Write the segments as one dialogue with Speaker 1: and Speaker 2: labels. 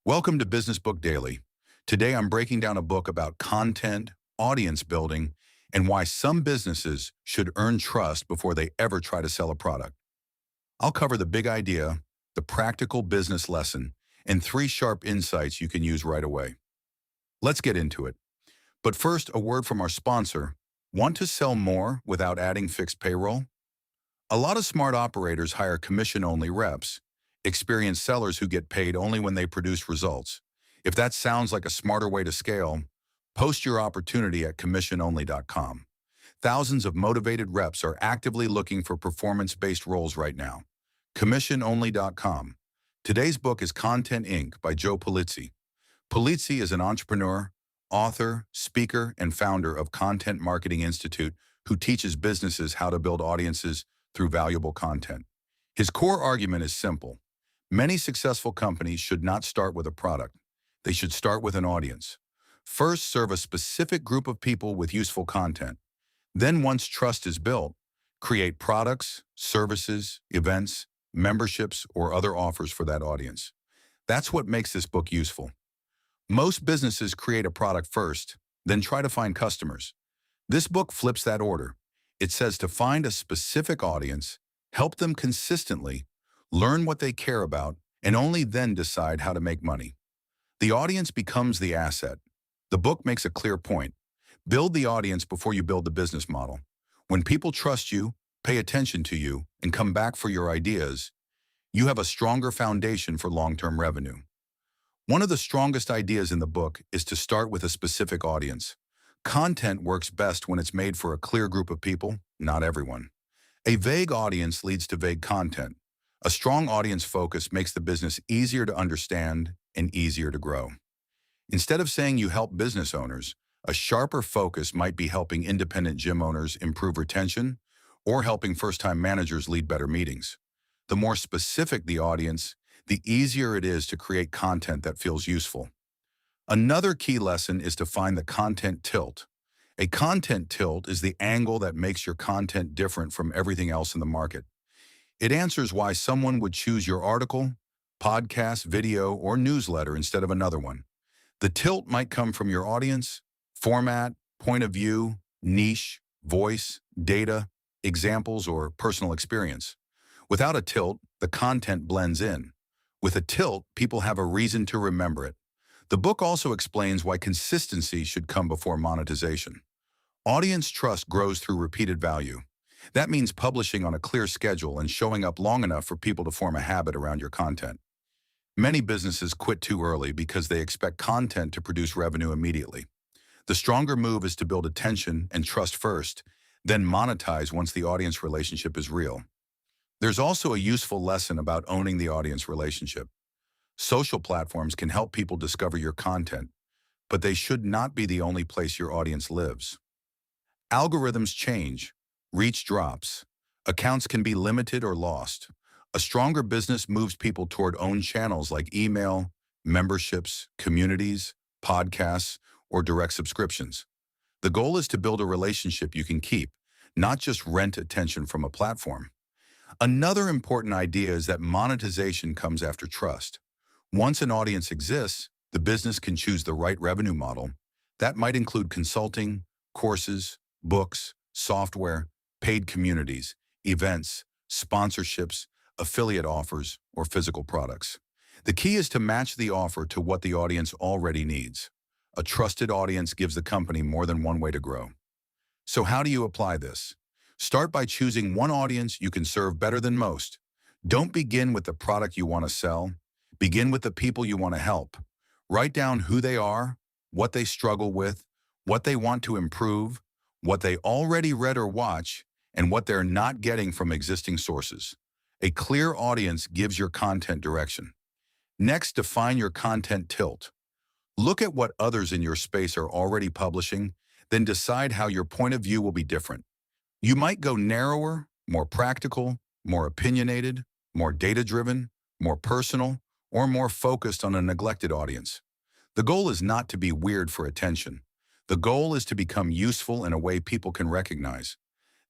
Speaker 1: Welcome to Business Book Daily. Today I'm breaking down a book about content, audience building, and why some businesses should earn trust before they ever try to sell a product. I'll cover the big idea, the practical business lesson, and three sharp insights you can use right away. Let's get into it. But first, a word from our sponsor. Want to sell more without adding fixed payroll? A lot of smart operators hire commission-only reps, experienced sellers who get paid only when they produce results. If that sounds like a smarter way to scale, post your opportunity at commissiononly.com. Thousands of motivated reps are actively looking for performance-based roles right now. Commissiononly.com. Today's book is Content Inc. by Joe Pulizzi. Pulizzi is an entrepreneur, author, speaker, and founder of Content Marketing Institute who teaches businesses how to build audiences through valuable content. His core argument is simple. Many successful companies should not start with a product. They should start with an audience. First, serve a specific group of people with useful content. Then, once trust is built, create products, services, events, memberships, or other offers for that audience. That's what makes this book useful. Most businesses create a product first, then try to find customers. This book flips that order. It says to find a specific audience, help them consistently, learn what they care about, and only then decide how to make money. The audience becomes the asset. The book makes a clear point. Build the audience before you build the business model. When people trust you, pay attention to you, and come back for your ideas, you have a stronger foundation for long-term revenue. One of the strongest ideas in the book is to start with a specific audience. Content works best when it's made for a clear group of people, not everyone. A vague audience leads to vague content. A strong audience focus makes the business easier to understand and easier to grow. Instead of saying you help business owners, a sharper focus might be helping independent gym owners improve retention or helping first-time managers lead better meetings. The more specific the audience, the easier it is to create content that feels useful. Another key lesson is to find the content tilt. A content tilt is the angle that makes your content different from everything else in the market. It answers why someone would choose your article, podcast, video, or newsletter instead of another one. The tilt might come from your audience, format, point of view, niche, voice, data, examples, or personal experience. Without a tilt, the content blends in. With a tilt, people have a reason to remember it. The book also explains why consistency should come before monetization. Audience trust grows through repeated value. That means publishing on a clear schedule and showing up long enough for people to form a habit around your content. Many businesses quit too early because they expect content to produce revenue immediately. The stronger move is to build attention and trust first, then monetize once the audience relationship is real. There's also a useful lesson about owning the audience relationship. Social platforms can help people discover your content, but they should not be the only place your audience lives. Algorithms change, reach drops, accounts can be limited or lost. A stronger business moves people toward owned channels like email, memberships, communities, podcasts, or direct subscriptions. The goal is to build a relationship you can keep, not just rent attention from a platform. Another important idea is that monetization comes after trust. Once an audience exists, the business can choose the right revenue model. That might include consulting, courses, books, software, paid communities, events, sponsorships, affiliate offers, or physical products. The key is to match the offer to what the audience already needs. A trusted audience gives the company more than one way to grow. So how do you apply this? Start by choosing one audience you can serve better than most. Don't begin with the product you want to sell. Begin with the people you want to help. Write down who they are, what they struggle with, what they want to improve, what they already read or watch, and what they're not getting from existing sources. A clear audience gives your content direction. Next, define your content tilt. Look at what others in your space are already publishing, then decide how your point of view will be different. You might go narrower, more practical, more opinionated, more data-driven, more personal, or more focused on a neglected audience. The goal is not to be weird for attention. The goal is to become useful in a way people can recognize.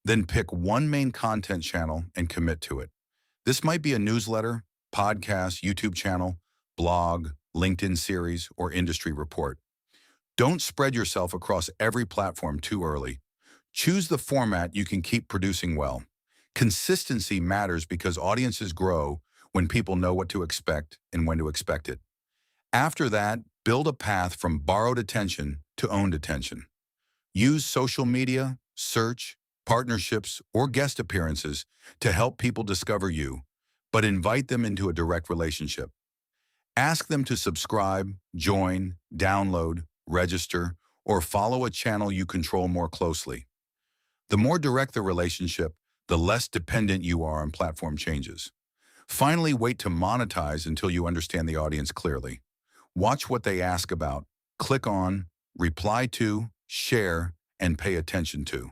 Speaker 1: Then pick one main content channel and commit to it. This might be a newsletter, podcast, YouTube channel, blog, LinkedIn series, or industry report. Don't spread yourself across every platform too early. Choose the format you can keep producing well. Consistency matters because audiences grow when people know what to expect and when to expect it. After that, build a path from borrowed attention to owned attention. Use social media, search, partnerships, or guest appearances to help people discover you, but invite them into a direct relationship. Ask them to subscribe, join, download, register, or follow a channel you control more closely. The more direct the relationship, the less dependent you are on platform changes. Finally, wait to monetize until you understand the audience clearly. Watch what they ask about, click on, reply to, share, and pay attention to.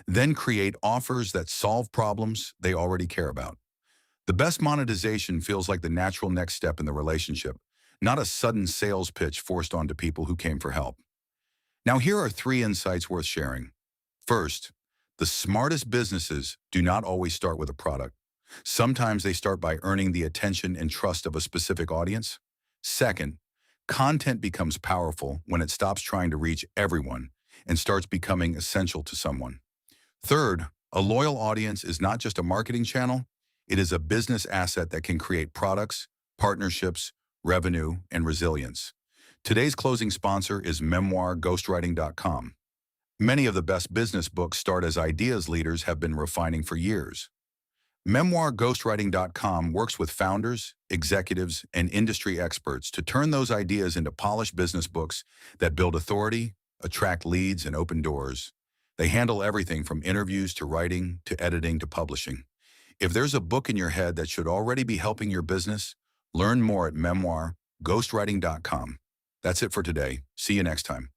Speaker 1: Then create offers that solve problems they already care about. The best monetization feels like the natural next step in the relationship, not a sudden sales pitch forced onto people who came for help. Now, here are 3 insights worth sharing. First, the smartest businesses do not always start with a product. Sometimes they start by earning the attention and trust of a specific audience. Second, content becomes powerful when it stops trying to reach everyone and starts becoming essential to someone. Third, a loyal audience is not just a marketing channel, it is a business asset that can create products, partnerships, revenue, and resilience. Today's closing sponsor is memoirghostwriting.com. Many of the best business books start as ideas leaders have been refining for years. Memoirghostwriting.com works with founders, executives, and industry experts to turn those ideas into polished business books that build authority, attract leads, and open doors. They handle everything from interviews to writing to editing to publishing. If there's a book in your head that should already be helping your business, learn more at memoirghostwriting.com. That's it for today. See you next time.